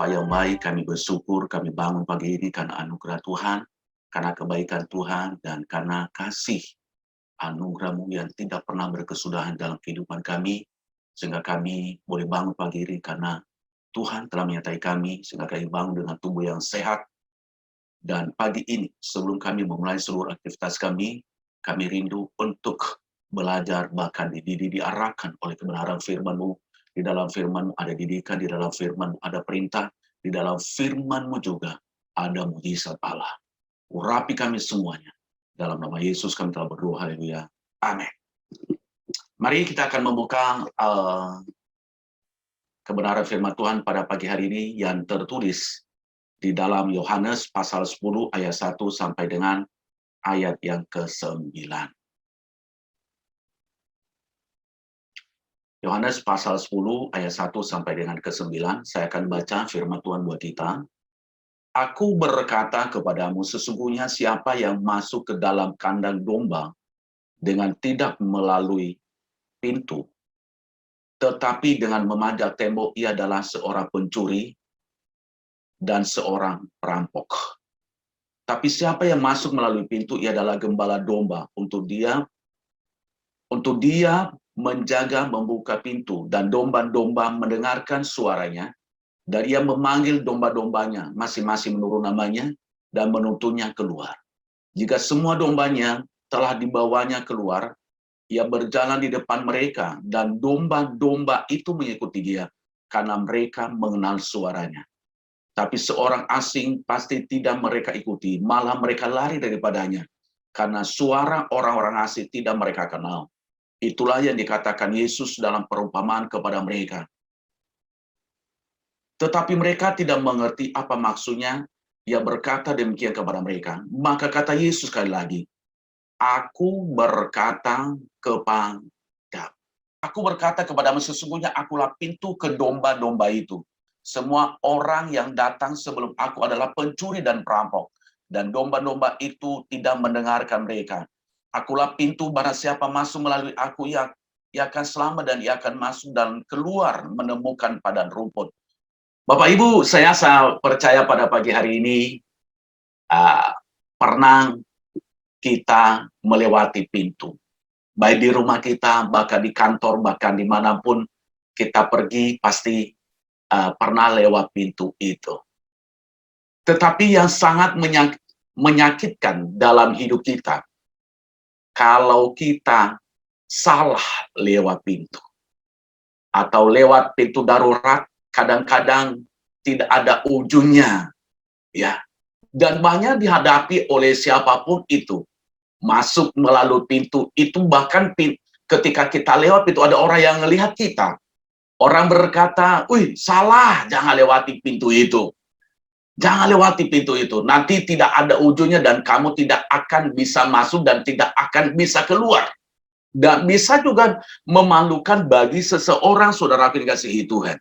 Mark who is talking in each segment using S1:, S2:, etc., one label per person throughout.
S1: Bapa yang baik, kami bersyukur, kami bangun pagi ini karena anugerah Tuhan, karena kebaikan Tuhan, dan karena kasih anugerah-Mu yang tidak pernah berkesudahan dalam kehidupan kami, sehingga kami boleh bangun pagi ini karena Tuhan telah menyertai kami, sehingga kami bangun dengan tubuh yang sehat. Dan pagi ini, sebelum kami memulai seluruh aktivitas kami rindu untuk belajar, bahkan dididik, diarahkan oleh kebenaran firman-Mu. Di dalam firman-Mu ada didikan, di dalam firman-Mu ada perintah, di dalam firman-Mu juga ada mujizat Allah. Urapi kami semuanya. Dalam nama Yesus kami telah berdoa, haleluya. Amin. Mari kita akan membuka kebenaran firman Tuhan pada pagi hari ini yang tertulis di dalam Yohanes pasal 10 ayat 1 sampai dengan ayat yang ke-9. Yohanes pasal 10 ayat 1 sampai dengan ke-9, saya akan baca firman Tuhan buat kita. Aku berkata kepadamu, sesungguhnya siapa yang masuk ke dalam kandang domba dengan tidak melalui pintu, tetapi dengan memanjat tembok, ia adalah seorang pencuri dan seorang perampok. Tapi siapa yang masuk melalui pintu, ia adalah gembala domba. Untuk dia menjaga, membuka pintu, dan domba-domba mendengarkan suaranya, dan ia memanggil domba-dombanya masing-masing menurut namanya, dan menuntunnya keluar. Jika semua dombanya telah dibawanya keluar, ia berjalan di depan mereka, dan domba-domba itu mengikuti dia, karena mereka mengenal suaranya. Tapi seorang asing pasti tidak mereka ikuti, malah mereka lari daripadanya, karena suara orang-orang asing tidak mereka kenal. Itulah yang dikatakan Yesus dalam perumpamaan kepada mereka. Tetapi mereka tidak mengerti apa maksudnya. Ia berkata demikian kepada mereka. Maka kata Yesus sekali lagi, Aku berkata kepadamu, sesungguhnya akulah pintu ke domba-domba itu. Semua orang yang datang sebelum aku adalah pencuri dan perampok, dan domba-domba itu tidak mendengarkan mereka. Akulah pintu, barang siapa masuk melalui aku, ia akan selamat dan ia akan masuk dan keluar menemukan padang rumput. Bapak Ibu, saya percaya pada pagi hari ini pernah kita melewati pintu. Baik di rumah kita, bahkan di kantor, bahkan dimanapun kita pergi, pasti pernah lewat pintu itu. Tetapi yang sangat menyakitkan dalam hidup kita, kalau kita salah lewat pintu. Atau lewat pintu darurat, kadang-kadang tidak ada ujungnya. Ya. Dan banyak dihadapi oleh siapapun itu. Masuk melalui pintu itu, bahkan ketika kita lewat pintu ada orang yang melihat kita. Orang berkata, "Wih, salah, jangan lewati pintu itu. Jangan lewati pintu itu. Nanti tidak ada ujungnya dan kamu tidak akan bisa masuk dan tidak akan bisa keluar." Dan bisa juga memalukan bagi seseorang, saudara dikasihi Tuhan.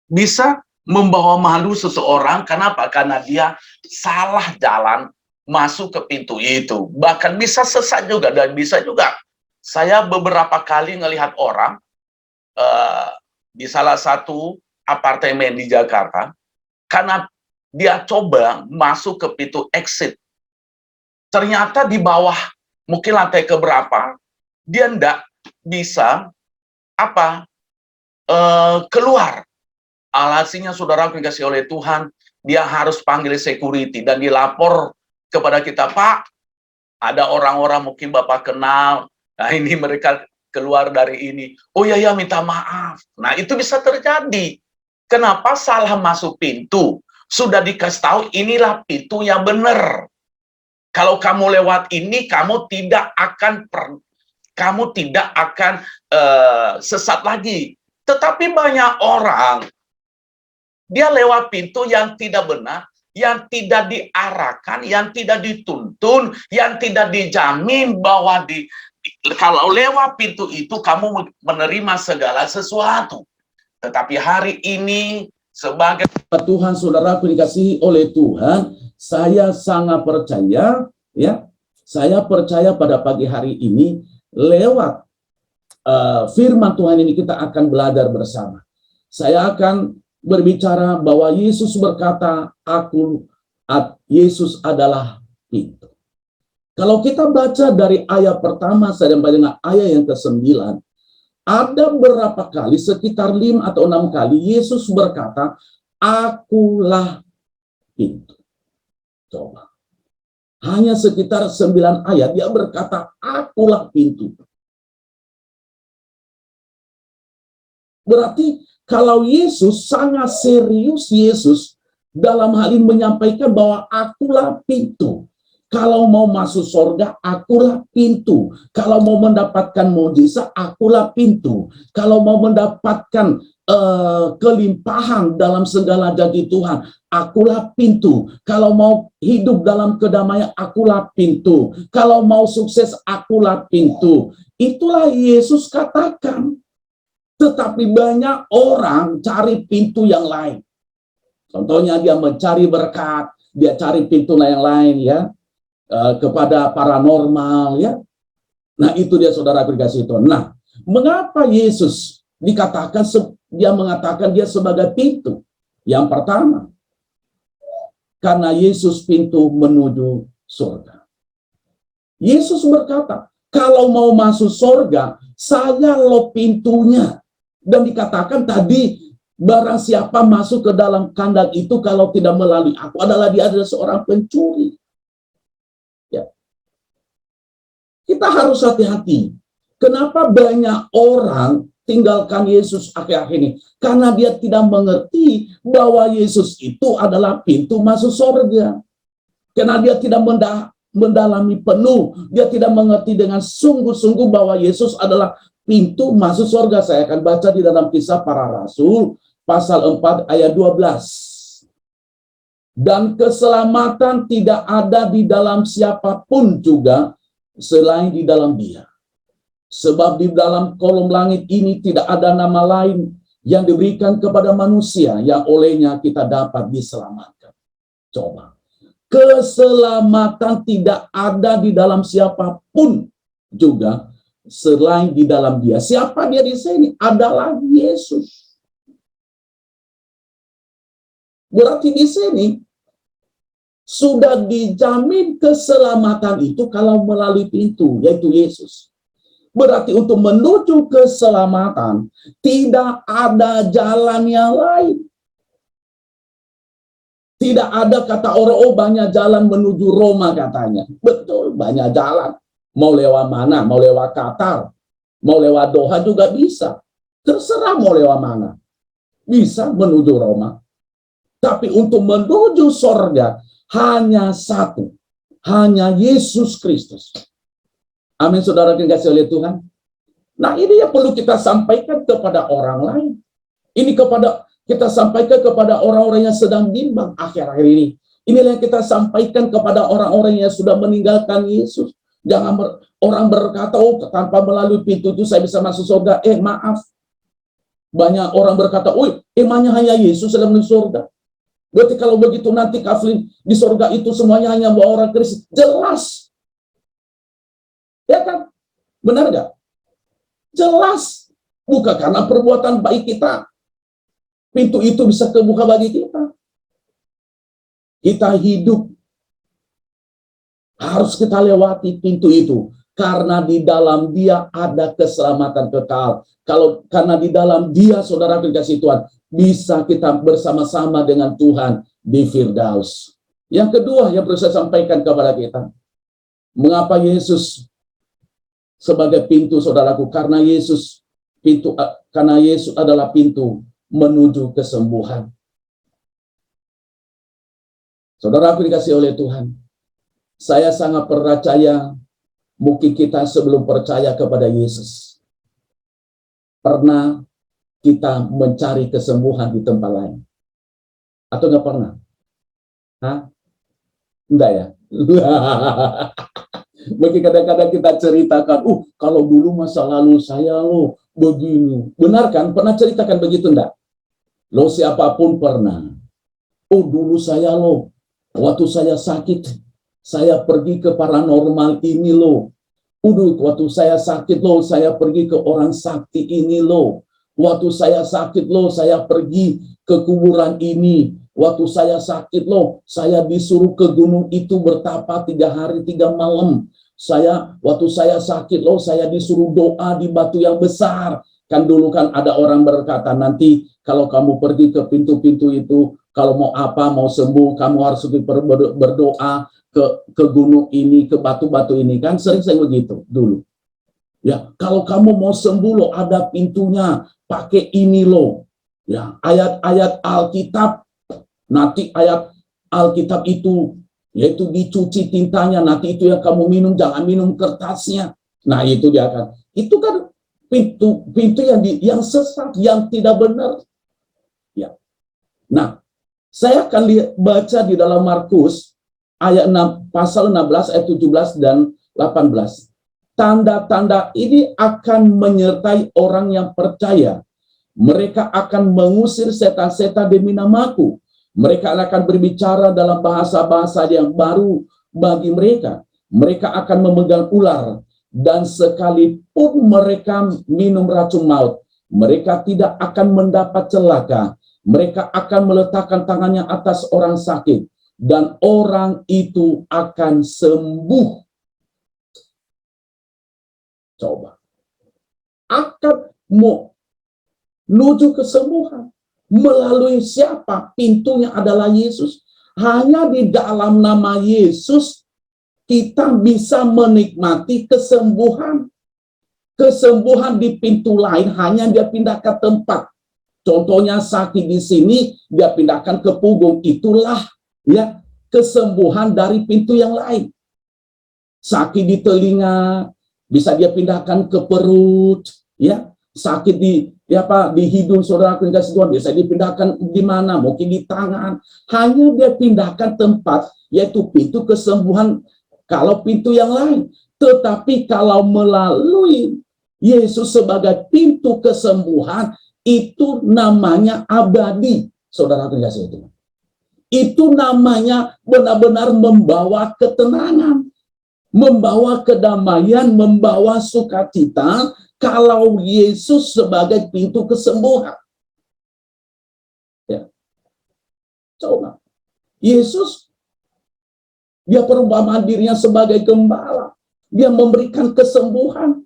S1: Bisa membawa malu seseorang, kenapa? Karena dia salah jalan masuk ke pintu itu. Bahkan bisa sesat juga, dan bisa juga. Saya beberapa kali melihat orang di salah satu apartemen di Jakarta, karena dia coba masuk ke pintu exit. Ternyata di bawah, mungkin lantai keberapa, dia tidak bisa keluar. Alhasilnya saudara dikasih oleh Tuhan, dia harus panggil security dan dilapor kepada kita, "Pak, ada orang-orang mungkin Bapak kenal. Nah, ini mereka keluar dari ini." "Oh ya, minta maaf." Nah, itu bisa terjadi. Kenapa? Salah masuk pintu. Sudah dikasih tahu, inilah pintu yang benar. Kalau kamu lewat ini, kamu tidak akan sesat lagi. Tetapi banyak orang, dia lewat pintu yang tidak benar, yang tidak diarahkan, yang tidak dituntun, yang tidak dijamin bahwa kalau lewat pintu itu kamu menerima segala sesuatu. Tetapi hari ini sebagai Tuhan, saudaraku dikasihi oleh Tuhan, saya sangat percaya, ya, saya percaya pada pagi hari ini lewat firman Tuhan ini kita akan belajar bersama. Saya akan
S2: berbicara bahwa Yesus berkata, Yesus adalah pintu. Kalau kita baca dari ayat pertama sampai dengan ayat yang ke-9, ada berapa kali, sekitar 5 atau 6 kali, Yesus berkata, akulah pintu. Coba. Hanya sekitar 9 ayat, dia berkata, akulah pintu. Berarti kalau Yesus, sangat serius Yesus dalam hal ini menyampaikan bahwa akulah pintu. Kalau mau masuk surga, akulah pintu. Kalau mau mendapatkan mujizat, akulah pintu. Kalau mau mendapatkan kelimpahan dalam segala janji Tuhan, akulah pintu. Kalau mau hidup dalam kedamaian, akulah pintu. Kalau mau sukses, akulah pintu. Itulah Yesus katakan. Tetapi banyak orang cari pintu yang lain. Contohnya dia mencari berkat, dia cari pintu yang lain ya. Kepada paranormal ya. Nah, itu dia saudara aplikasi itu. Nah, mengapa Yesus dikatakan dia mengatakan dia sebagai pintu? Yang pertama, karena Yesus pintu menuju surga. Yesus berkata, kalau mau masuk surga, saya loh pintunya. Dan dikatakan tadi, barang siapa masuk ke dalam kandang itu kalau tidak melalui aku adalah dia adalah seorang pencuri. Ya. Kita harus hati-hati. Kenapa banyak orang tinggalkan Yesus akhir-akhir ini? Karena dia tidak mengerti bahwa Yesus itu adalah pintu masuk surga. Karena dia tidak mendalami penuh. Dia tidak mengerti dengan sungguh-sungguh bahwa Yesus adalah pintu masuk surga. Saya akan baca di dalam Kisah Para Rasul, pasal 4 ayat 12. Dan keselamatan tidak ada di dalam siapapun juga selain di dalam Dia. Sebab di dalam kolom langit ini tidak ada nama lain yang diberikan kepada manusia yang olehnya kita dapat diselamatkan. Coba. Keselamatan tidak ada di dalam siapapun juga selain di dalam Dia. Siapa Dia di sini? Adalah Yesus. Berarti di sini sudah dijamin keselamatan itu kalau melalui pintu, yaitu Yesus. Berarti untuk menuju keselamatan tidak ada jalan yang lain. Tidak ada kata orang, oh banyak jalan menuju Roma katanya. Betul, banyak jalan. Mau lewat mana? Mau lewat Qatar, mau lewat Doha juga bisa. Terserah mau lewat mana. Bisa menuju Roma. Tapi untuk menuju surga hanya satu. Hanya Yesus Kristus. Amin, saudara dikasihi oleh Tuhan. Nah, ini yang perlu kita sampaikan kepada orang lain. Ini kita sampaikan kepada orang-orang yang sedang bimbang akhir-akhir ini. Inilah yang kita sampaikan kepada orang-orang yang sudah meninggalkan Yesus. Jangan orang berkata, oh tanpa melalui pintu itu saya bisa masuk surga. Maaf. Banyak orang berkata, oh imannya hanya Yesus dalam surga. Berarti kalau begitu nanti kafir di surga itu semuanya hanya orang Kristen. Jelas. Ya kan? Benar nggak? Jelas. Bukan karena perbuatan baik kita. Pintu itu bisa kebuka bagi kita. Kita hidup. Harus kita lewati pintu itu. Karena di dalam Dia ada keselamatan kekal. Karena di dalam Dia, saudara dikasihi Tuhan, bisa kita bersama-sama dengan Tuhan di Firdaus. Yang kedua yang perlu saya sampaikan kepada kita. Mengapa Yesus sebagai pintu, saudaraku? Karena Yesus adalah pintu menuju kesembuhan. Saudaraku dikasihi oleh Tuhan, saya sangat percaya mungkin kita sebelum percaya kepada Yesus pernah kita mencari kesembuhan di tempat lain. Atau nggak pernah? Hah? Enggak ya? Mungkin kadang-kadang kita ceritakan, kalau dulu masa lalu saya begini. Benar kan? Pernah ceritakan begitu enggak? Siapapun pernah. Dulu saya waktu saya sakit, saya pergi ke paranormal ini waktu saya sakit saya pergi ke orang sakti ini Waktu saya sakit loh, saya pergi ke kuburan ini. Waktu saya sakit loh, saya disuruh ke gunung itu bertapa 3 hari 3 malam. Waktu saya sakit loh, saya disuruh doa di batu yang besar. Kan dulu kan ada orang berkata, nanti kalau kamu pergi ke pintu-pintu itu, kalau mau apa, mau sembuh, kamu harus berdoa ke gunung ini, ke batu-batu ini. Kan sering saya begitu dulu. Ya, kalau kamu mau sembuh loh, ada pintunya, pakai ini loh. Ya, ayat-ayat Alkitab, nanti ayat Alkitab itu yaitu dicuci tintanya, nanti itu yang kamu minum, jangan minum kertasnya. Nah, itu dia kan. Itu kan pintu yang sesat, yang tidak benar. Ya. Nah, saya akan baca di dalam Markus ayat 6, pasal 16 ayat 17 dan 18. Tanda-tanda ini akan menyertai orang yang percaya. Mereka akan mengusir setan-setan demi namaku. Mereka akan berbicara dalam bahasa-bahasa yang baru bagi mereka. Mereka akan memegang ular. Dan sekalipun mereka minum racun maut, mereka tidak akan mendapat celaka. Mereka akan meletakkan tangannya atas orang sakit. Dan orang itu akan sembuh. Coba. Akan menuju kesembuhan. Melalui siapa? Pintunya adalah Yesus. Hanya di dalam nama Yesus kita bisa menikmati kesembuhan. Kesembuhan di pintu lain hanya dia pindah ke tempat. Contohnya sakit di sini, dia pindahkan ke punggung. Itulah ya kesembuhan dari pintu yang lain. Sakit di telinga, bisa dia pindahkan ke perut, ya. Sakit di hidung, saudara kasih Tuhan, bisa dipindahkan di mana? Mungkin di tangan. Hanya dia pindahkan tempat, yaitu pintu kesembuhan kalau pintu yang lain. Tetapi kalau melalui Yesus sebagai pintu kesembuhan, itu namanya abadi, saudara kasih Tuhan. Itu namanya benar-benar membawa ketenangan, membawa kedamaian, membawa sukacita. Kalau Yesus sebagai pintu kesembuhan, ya. Coba, Yesus dia perumpamaan dirinya sebagai gembala, dia memberikan kesembuhan.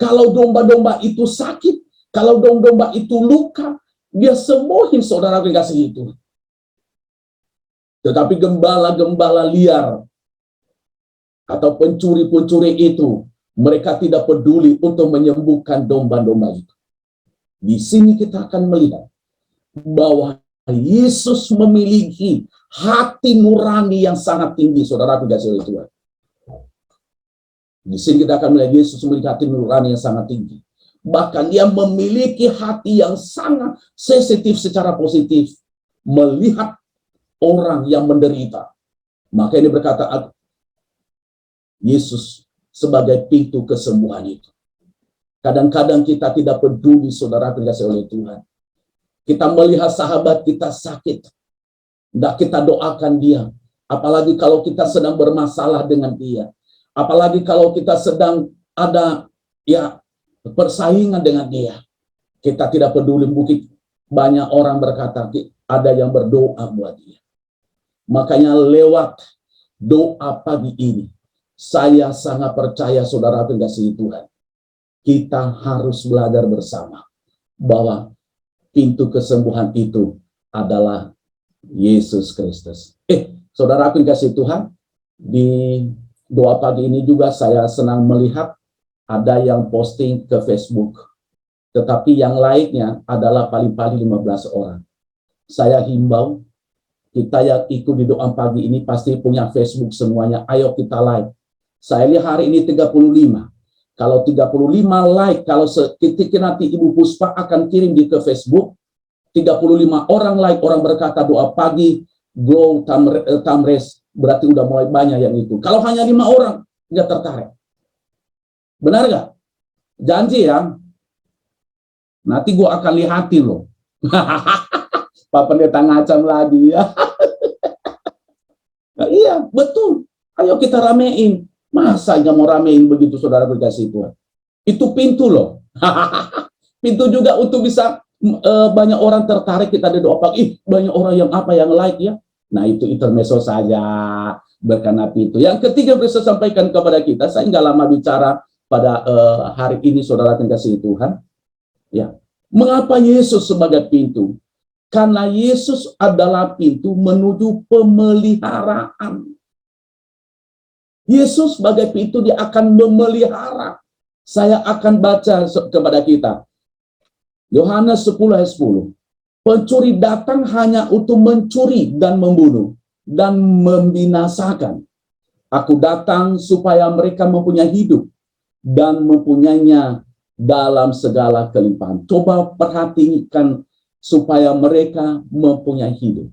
S2: Kalau domba-domba itu sakit, kalau domba-domba itu luka, dia sembuhin, saudara kasih itu. Tetapi gembala-gembala liar atau pencuri-pencuri itu, mereka tidak peduli untuk menyembuhkan domba-domba itu. Di sini kita akan melihat bahwa Yesus memiliki hati nurani yang sangat tinggi, saudara kasih Tuhan. Di sini kita akan melihat Yesus memiliki hati nurani yang sangat tinggi. Bahkan dia memiliki hati yang sangat sensitif secara positif, melihat orang yang menderita. Maka ini berkata, Yesus sebagai pintu kesembuhan itu. Kadang-kadang kita tidak peduli, saudara dikasih oleh Tuhan. Kita melihat sahabat kita sakit, tidak kita doakan dia. Apalagi kalau kita sedang bermasalah dengan dia. Apalagi kalau kita sedang ada persaingan dengan dia. Kita tidak peduli, mungkin banyak orang berkata ada yang berdoa buat dia. Makanya lewat doa pagi ini, saya sangat percaya, saudara kasih Tuhan, kita harus belajar bersama bahwa pintu kesembuhan itu adalah Yesus Kristus. Saudara kasih Tuhan, di doa pagi ini juga saya senang melihat ada yang posting ke Facebook, tetapi yang lainnya adalah paling-paling 15 orang. Saya himbau, kita yang ikut di doa pagi ini pasti punya Facebook semuanya. Ayo kita like. Saya lihat hari ini 35. Kalau 35 like, kalau ketika nanti Ibu Puspa akan kirim ke Facebook, 35 orang like, orang berkata doa pagi, Glow Tamres, berarti udah mulai banyak yang itu. Kalau hanya 5 orang, nggak tertarik. Benar nggak? Janji ya. Nanti gua akan lihatin loh. Pak Pendeta ngacam lagi ya. Nah, iya, betul. Ayo kita ramein. Masa nggak mau ramein begitu, saudara kasih Tuhan? Itu pintu loh. Pintu juga untuk bisa banyak orang tertarik kita di doa pagi. Banyak orang yang yang like ya. Nah itu intermezzo saja berkena pintu. Yang ketiga yang saya sampaikan kepada kita, saya nggak lama bicara pada hari ini, saudara kasih Tuhan. Ya, mengapa Yesus sebagai pintu? Karena Yesus adalah pintu menuju pemeliharaan. Yesus sebagai pintu, dia akan memelihara. Saya akan baca kepada kita. Yohanes 10 ayat 10. Pencuri datang hanya untuk mencuri dan membunuh dan membinasakan. Aku datang supaya mereka mempunyai hidup dan mempunyainya dalam segala kelimpahan. Coba perhatikan, supaya mereka mempunyai hidup.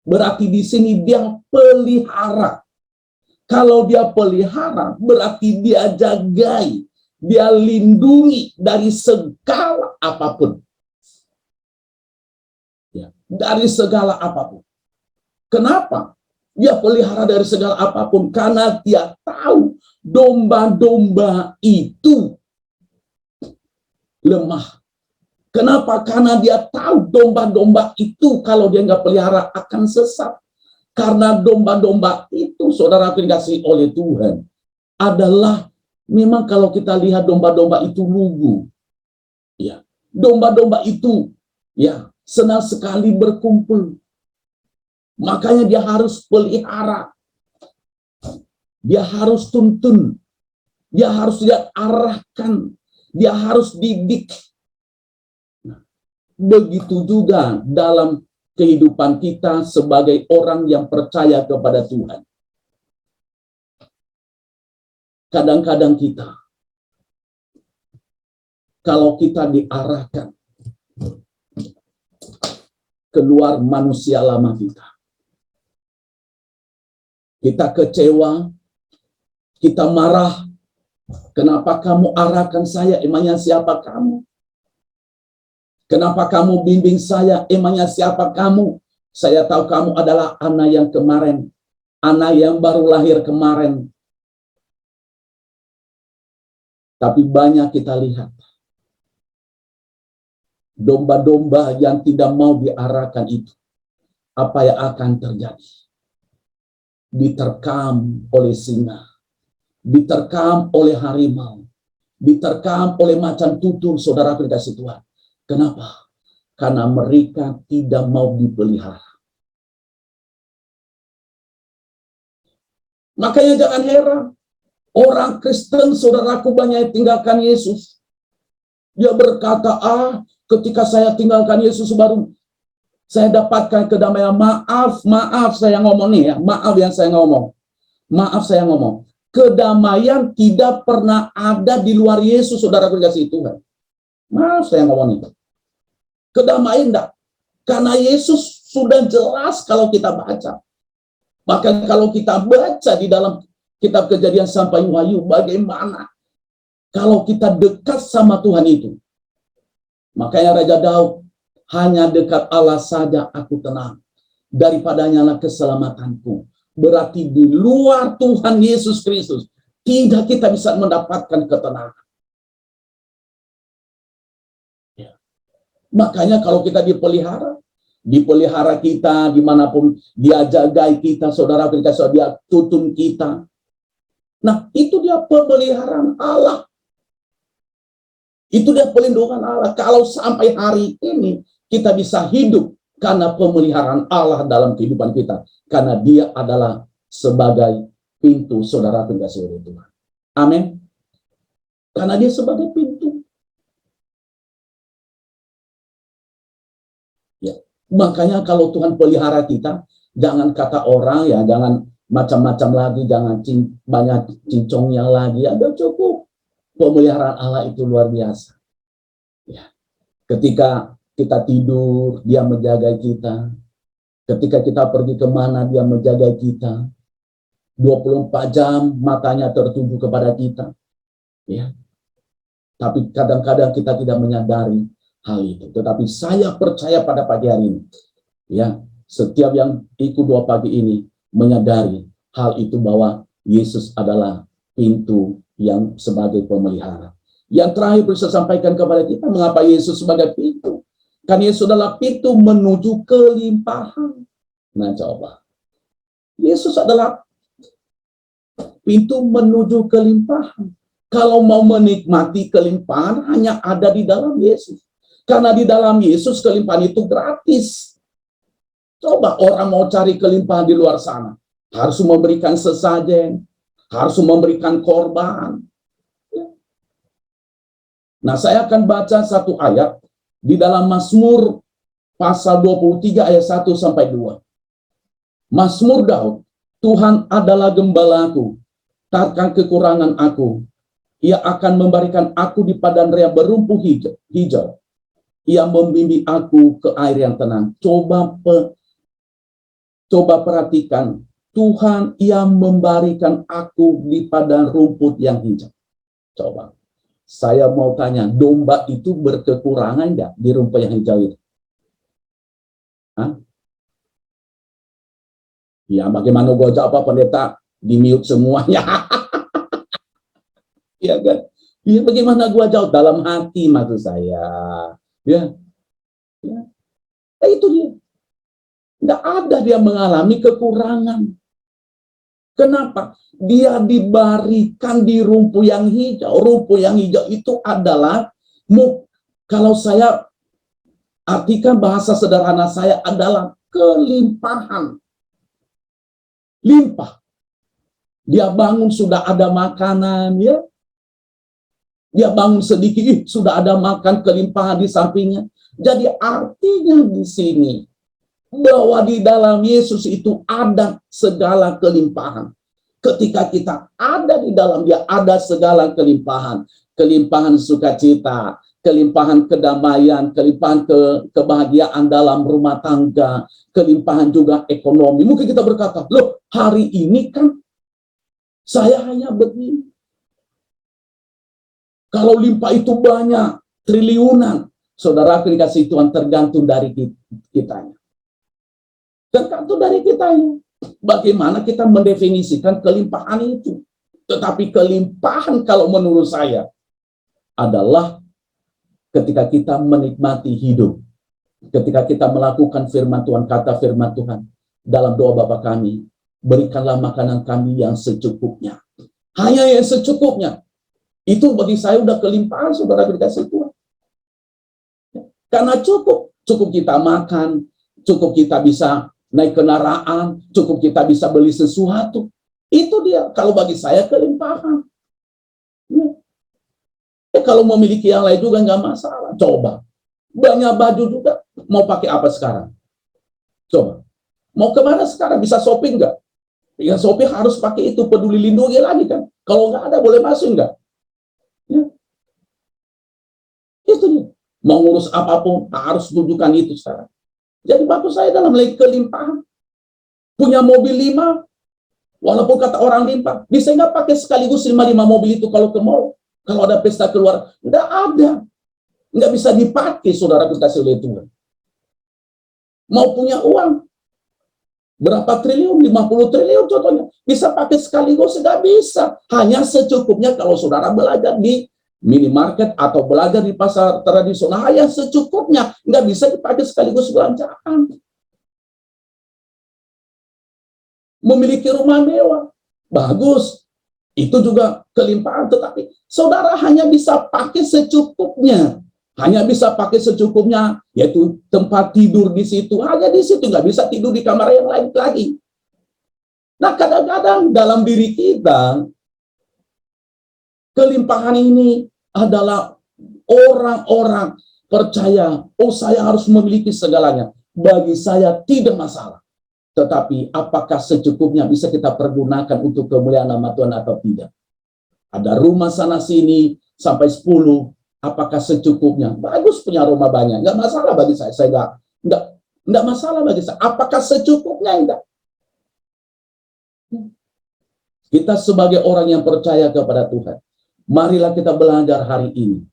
S2: Berarti di sini dia pelihara. Kalau dia pelihara, berarti dia jagai, dia lindungi dari segala apapun. Ya, dari segala apapun. Kenapa? Dia pelihara dari segala apapun, karena dia tahu domba-domba itu lemah. Kenapa? Karena dia tahu domba-domba itu kalau dia nggak pelihara akan sesat. Karena domba-domba itu, saudara dikasih oleh Tuhan, adalah memang kalau kita lihat domba-domba itu lugu. Ya, domba-domba itu ya senang sekali berkumpul. Makanya dia harus pelihara. Dia harus tuntun. Dia harus dia arahkan. Dia harus didik. Begitu juga dalam kehidupan kita sebagai orang yang percaya kepada Tuhan. Kadang-kadang kita, kalau kita diarahkan keluar manusia lama kita kecewa, kita marah. Kenapa kamu arahkan saya? Emangnya siapa kamu? Kenapa kamu bimbing saya? Emangnya siapa kamu? Saya tahu kamu adalah anak yang kemarin, anak yang baru lahir kemarin. Tapi banyak kita lihat domba-domba yang tidak mau diarahkan itu. Apa yang akan terjadi? Diterkam oleh singa, diterkam oleh harimau, diterkam oleh macan tutul, saudara dikasih Tuhan. Kenapa? Karena mereka tidak mau dipelihara. Makanya jangan heran, orang Kristen, saudaraku, banyak yang tinggalkan Yesus. Dia berkata, ketika saya tinggalkan Yesus baru saya dapatkan kedamaian. Maaf saya ngomong nih ya, maaf saya ngomong. Kedamaian tidak pernah ada di luar Yesus, saudara dikasih Tuhan. Maaf saya ngomong itu. Kedamaian enggak. Karena Yesus sudah jelas kalau kita baca. Bahkan kalau kita baca di dalam kitab Kejadian sampai Wahyu, bagaimana kalau kita dekat sama Tuhan itu. Makanya Raja Daud, hanya dekat Allah saja aku tenang, daripadanya lah keselamatanku. Berarti di luar Tuhan Yesus Kristus tidak kita bisa mendapatkan ketenangan. Ya. Makanya kalau kita dipelihara kita dimanapun, dia jagai kita, saudara, dia tuntun kita. Nah, itu dia pemeliharaan Allah. Itu dia pelindungan Allah. Kalau sampai hari ini kita bisa hidup karena pemeliharaan Allah dalam kehidupan kita. Karena dia adalah sebagai pintu, saudara dikasih oleh Tuhan. Amin. Karena dia sebagai pintu. Ya. Makanya kalau Tuhan pelihara kita, jangan kata orang ya, jangan macam-macam lagi, jangan banyak cincongnya lagi. Ada cukup. Pemeliharaan Allah itu luar biasa. Ya. Ketika kita tidur, dia menjaga kita. Ketika kita pergi kemana, dia menjaga kita. 24 jam matanya tertuju kepada kita. Ya. Tapi kadang-kadang kita tidak menyadari hal itu. Tetapi saya percaya pada pagi hari ini, ya, setiap yang ikut doa pagi ini menyadari hal itu, bahwa Yesus adalah pintu yang sebagai pemelihara. Yang terakhir bisa sampaikan kepada kita, mengapa Yesus sebagai pintu? Kan Yesus adalah pintu menuju kelimpahan. Nah coba, Yesus adalah pintu menuju kelimpahan. Kalau mau menikmati kelimpahan, hanya ada di dalam Yesus. Karena di dalam Yesus kelimpahan itu gratis. Coba orang mau cari kelimpahan di luar sana, harus memberikan sesajen, harus memberikan korban. Nah, saya akan baca satu ayat di dalam Mazmur pasal 23 ayat 1 sampai 2. Mazmur Daud, Tuhan adalah gembalaku, takkan kekurangan aku. Ia akan memberikan aku di padang raya berumpu hijau. Ia membimbing aku ke air yang tenang. Coba perhatikan, Tuhan yang memberikan aku di padang rumput yang hijau. Coba, saya mau tanya, domba itu berkekurangan nggak di rumput yang hijau itu? Hah? Ya, bagaimana gue jawab, pendeta? Di mute semuanya. Ya kan? Ya, bagaimana gue jawab? Dalam hati maksud saya. Ya, ya. Nah, itu dia. Nggak ada dia mengalami kekurangan. Kenapa? Dia diberikan di rumput yang hijau. Rumput yang hijau itu adalah, kalau saya artikan bahasa sederhana saya adalah kelimpahan. Limpah. Dia bangun sudah ada makanan, ya. Dia bangun sedikit, sudah ada makan kelimpahan di sampingnya. Jadi artinya di sini, bahwa di dalam Yesus itu ada segala kelimpahan. Ketika kita ada di dalam Dia, ada segala kelimpahan. Kelimpahan sukacita, kelimpahan kedamaian, kelimpahan kebahagiaan dalam rumah tangga, kelimpahan juga ekonomi. Mungkin kita berkata, loh hari ini kan saya hanya begini. Kalau limpah itu banyak, triliunan, saudara dikasih Tuhan tergantung dari kitanya. Tergantung dari kitanya. Bagaimana kita mendefinisikan kelimpahan itu. Tetapi kelimpahan kalau menurut saya adalah ketika kita menikmati hidup. Ketika kita melakukan firman Tuhan, kata firman Tuhan. Dalam doa Bapa kami, berikanlah makanan kami yang secukupnya. Hanya yang secukupnya. Itu bagi saya udah kelimpahan, saudara dikasih Tuhan. Karena cukup kita makan, cukup kita bisa naik kendaraan, cukup kita bisa beli sesuatu. Itu dia, kalau bagi saya kelimpahan. Kalau memiliki yang lain juga nggak masalah. Coba, banyak baju juga, mau pakai apa sekarang? Coba, mau kemana sekarang? Bisa shopping nggak? Ya shopping harus pakai itu, peduli lindungi lagi kan? Kalau nggak ada, boleh masuk nggak? Ya. Itu dia. Mau ngurus apapun harus tunjukkan itu sekarang. Jadi bagus saya dalam lagi kelimpahan. Punya mobil 5, walaupun kata orang limpah, bisa nggak pakai sekaligus 5 mobil itu kalau ke mall? Kalau ada pesta keluar, nggak ada. Nggak bisa dipakai, saudara dikasih oleh Tuhan. Mau punya uang, berapa triliun, 50 triliun contohnya, bisa pakai sekaligus, nggak bisa. Hanya secukupnya kalau saudara belajar di minimarket atau belajar di pasar tradisional, hanya secukupnya, nggak bisa dipakai sekaligus belanjaan. Memiliki rumah mewah, bagus, itu juga kelimpahan, tetapi saudara hanya bisa pakai secukupnya. Hanya bisa pakai secukupnya, yaitu tempat tidur di situ. Hanya di situ, nggak bisa tidur di kamar yang lain lagi. Nah, kadang-kadang dalam diri kita, kelimpahan ini adalah orang-orang percaya, oh saya harus memiliki segalanya. Bagi saya tidak masalah. Tetapi apakah secukupnya bisa kita pergunakan untuk kemuliaan nama Tuhan atau tidak? Ada rumah sana sini sampai 10. Apakah secukupnya? Bagus punya rumah banyak, nggak masalah bagi saya. Saya nggak masalah bagi saya. Apakah secukupnya? Enggak. Kita sebagai orang yang percaya kepada Tuhan, marilah kita belajar hari ini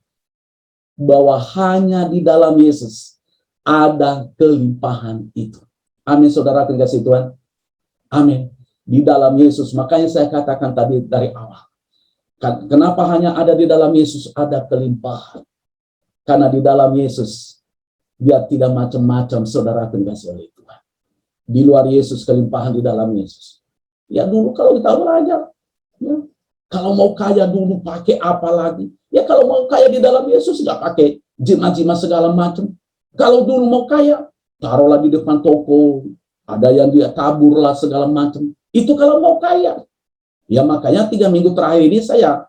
S2: bahwa hanya di dalam Yesus ada kelimpahan itu. Amin, saudara dikasih Tuhan. Amin. Di dalam Yesus, makanya saya katakan tadi dari awal. Kenapa hanya ada di dalam Yesus ada kelimpahan? Karena di dalam Yesus dia tidak macam-macam, saudara dikasih oleh Tuhan. Di luar Yesus kelimpahan, di dalam Yesus. Ya dulu kalau kita belajar, ya, kalau mau kaya dulu pakai apa lagi? Ya kalau mau kaya di dalam Yesus nggak pakai jimat-jimat segala macam. Kalau dulu mau kaya, taruhlah di depan toko, ada yang dia taburlah segala macam. Itu kalau mau kaya. Ya makanya 3 minggu terakhir ini saya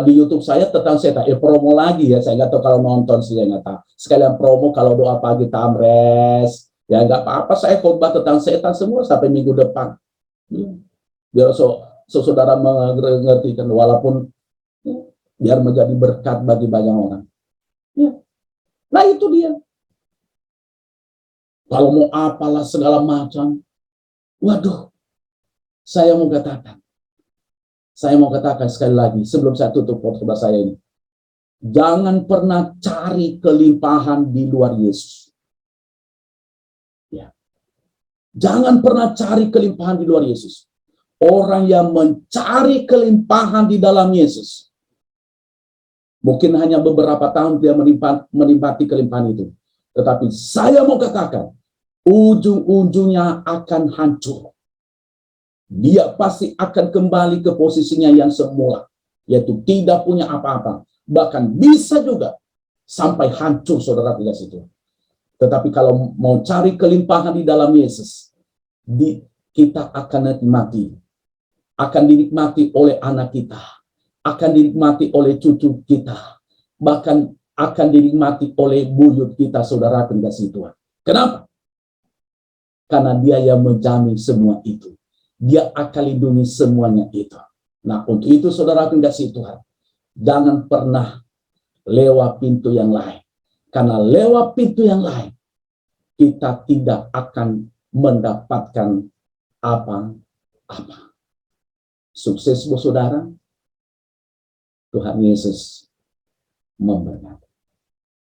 S2: di YouTube saya tentang setan, promo lagi ya, saya nggak tahu kalau nonton sih, saya nggak tahu. Sekalian promo kalau doa pagi Tamres, ya nggak apa-apa, saya khotbah tentang setan semua sampai minggu depan. Biar saudara mengerti kan, walaupun biar menjadi berkat bagi banyak orang. Ya. Nah itu dia. Kalau mau apalah segala macam, waduh, saya mau katakan sekali lagi sebelum saya tutup khotbah saya ini. Jangan pernah cari kelimpahan di luar Yesus. Ya. Jangan pernah cari kelimpahan di luar Yesus. Orang yang mencari kelimpahan di dalam Yesus, mungkin hanya beberapa tahun dia menikmati kelimpahan itu. Tetapi saya mau katakan, ujung-ujungnya akan hancur. Dia pasti akan kembali ke posisinya yang semula, yaitu tidak punya apa-apa. Bahkan bisa juga sampai hancur, saudara tidak situ. Tetapi kalau mau cari kelimpahan di dalam Yesus, kita akan dinikmati oleh anak kita, akan dinikmati oleh cucu kita, bahkan akan dinikmati oleh buyut kita, saudara kasih Tuhan. Kenapa? Karena dia yang menjamin semua itu. Dia akan lindungi semuanya itu. Nah, untuk itu saudara kasih Tuhan, jangan pernah lewat pintu yang lain. Karena lewat pintu yang lain, kita tidak akan mendapatkan apa-apa. Sukses buat saudara. Tuhan Yesus memberkati.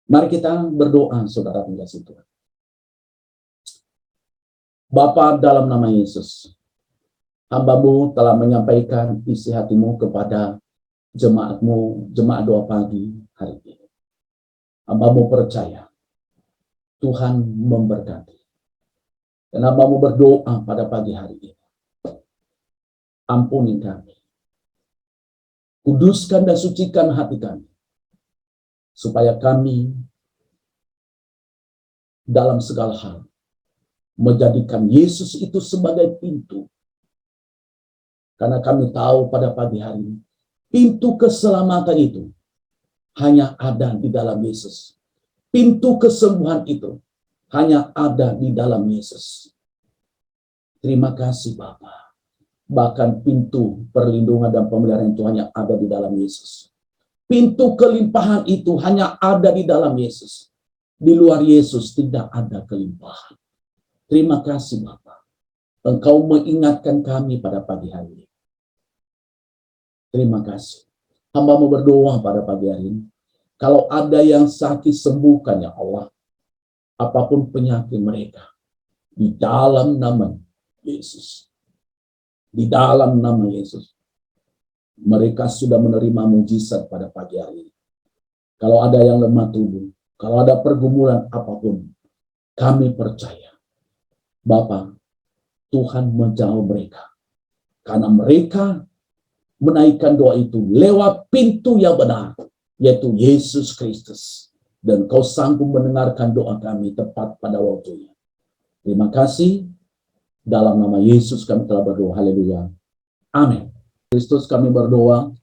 S2: Mari kita berdoa, saudara kasih Tuhan. Bapa, dalam nama Yesus, hamba-Mu telah menyampaikan isi hatimu kepada jemaat-Mu, jemaat doa pagi hari ini. Hamba-Mu percaya Tuhan memberkati. Dan hamba-Mu berdoa pada pagi hari ini. Ampuni kami. Kuduskan dan sucikan hati kami. Supaya kami dalam segala hal menjadikan Yesus itu sebagai pintu. Karena kami tahu pada pagi hari ini, pintu keselamatan itu hanya ada di dalam Yesus. Pintu kesembuhan itu hanya ada di dalam Yesus. Terima kasih Bapa. Bahkan pintu perlindungan dan pemeliharaan itu hanya ada di dalam Yesus. Pintu kelimpahan itu hanya ada di dalam Yesus. Di luar Yesus tidak ada kelimpahan. Terima kasih Bapa. Engkau mengingatkan kami pada pagi hari ini. Terima kasih. Hamba-Mu berdoa pada pagi hari ini. Kalau ada yang sakit, sembuhkan ya Allah. Apapun penyakit mereka. Di dalam nama Yesus. Di dalam nama Yesus. Mereka sudah menerima mujizat pada pagi hari ini. Kalau ada yang lemah tubuh, kalau ada pergumulan apapun, kami percaya, Bapa, Tuhan menjawab mereka. Karena mereka menaikkan doa itu lewat pintu yang benar, yaitu Yesus Kristus. Dan Kau sanggup mendengarkan doa kami tepat pada waktunya. Terima kasih. Dalam nama Yesus kami telah berdoa. Haleluya. Amin. Kristus kami berdoa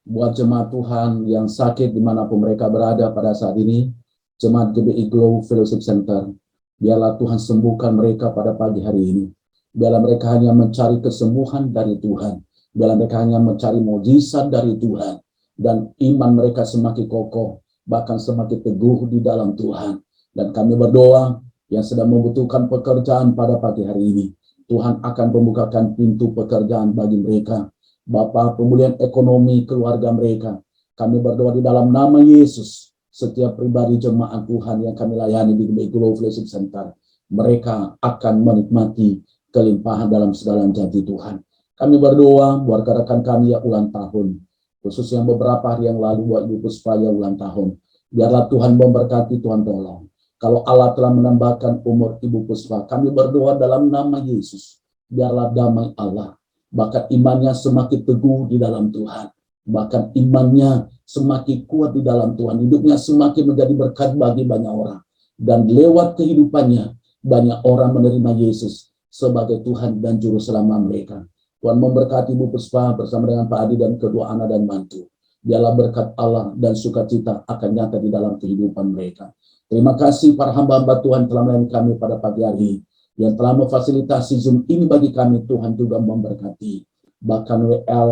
S2: buat jemaat Tuhan yang sakit dimanapun mereka berada pada saat ini. Jemaat GBI Glow Fellowship Center. Biarlah Tuhan sembuhkan mereka pada pagi hari ini. Biarlah mereka hanya mencari kesembuhan dari Tuhan. Biarlah mereka hanya mencari mujizat dari Tuhan. Dan iman mereka semakin kokoh. Bahkan semakin teguh di dalam Tuhan. Dan kami berdoa yang sedang membutuhkan pekerjaan pada pagi hari ini. Tuhan akan membukakan pintu pekerjaan bagi mereka. Bapa, pemulihan ekonomi keluarga mereka. Kami berdoa di dalam nama Yesus. Setiap pribadi jemaat Tuhan yang kami layani di Glow Fellowship Center. Mereka akan menikmati kelimpahan dalam segala janji Tuhan. Kami berdoa buat rekan kami yang ulang tahun. khususnya beberapa hari yang lalu buat Ibu Puspa yang ulang tahun. Biarlah Tuhan memberkati, Tuhan tolong. Kalau Allah telah menambahkan umur Ibu Puspa, kami berdoa dalam nama Yesus. Biarlah damai Allah, bahkan imannya semakin teguh di dalam Tuhan. Bahkan imannya semakin kuat di dalam Tuhan. Hidupnya semakin menjadi berkat bagi banyak orang. Dan lewat kehidupannya, banyak orang menerima Yesus sebagai Tuhan dan Juru Selamat mereka. Tuhan memberkati Ibu Puspa bersama dengan Pak Adi dan kedua anak dan mantu. Biarlah berkat Allah dan sukacita akan nyata di dalam kehidupan mereka. Terima kasih para hamba-hamba Tuhan telah melayani kami pada pagi hari ini, yang telah memfasilitasi Zoom ini bagi kami. Tuhan juga memberkati. Bahkan WL,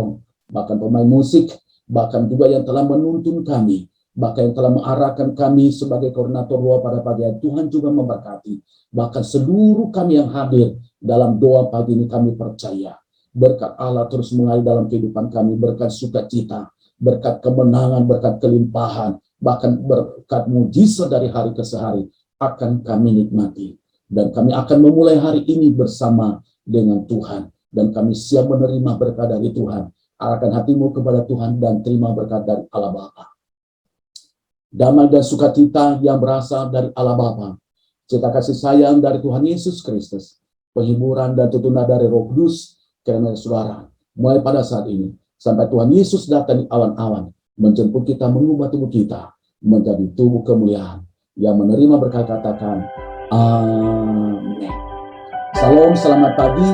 S2: bahkan pemain musik, bahkan juga yang telah menuntun kami, bahkan yang telah mengarahkan kami sebagai koordinator doa pada pagi hari. Tuhan juga memberkati. Bahkan seluruh kami yang hadir dalam doa pagi ini, kami percaya berkat Allah terus mengalir dalam kehidupan kami, berkat sukacita, berkat kemenangan, berkat kelimpahan, bahkan berkat mujizat dari hari ke hari akan kami nikmati. Dan kami akan memulai hari ini bersama dengan Tuhan. Dan kami siap menerima berkat dari Tuhan. Arahkan hatimu kepada Tuhan dan terima berkat dari Allah Bapa. Damai dan sukacita yang berasal dari Allah Bapa, cita kasih sayang dari Tuhan Yesus Kristus, penghiburan dan tuntunan dari Roh Kudus, karena saudara, mulai pada saat ini, sampai Tuhan Yesus datang di awan-awan, menjemput kita, mengubah tubuh kita, menjadi tubuh kemuliaan, yang menerima berkat katakan, amin. Salam, selamat pagi,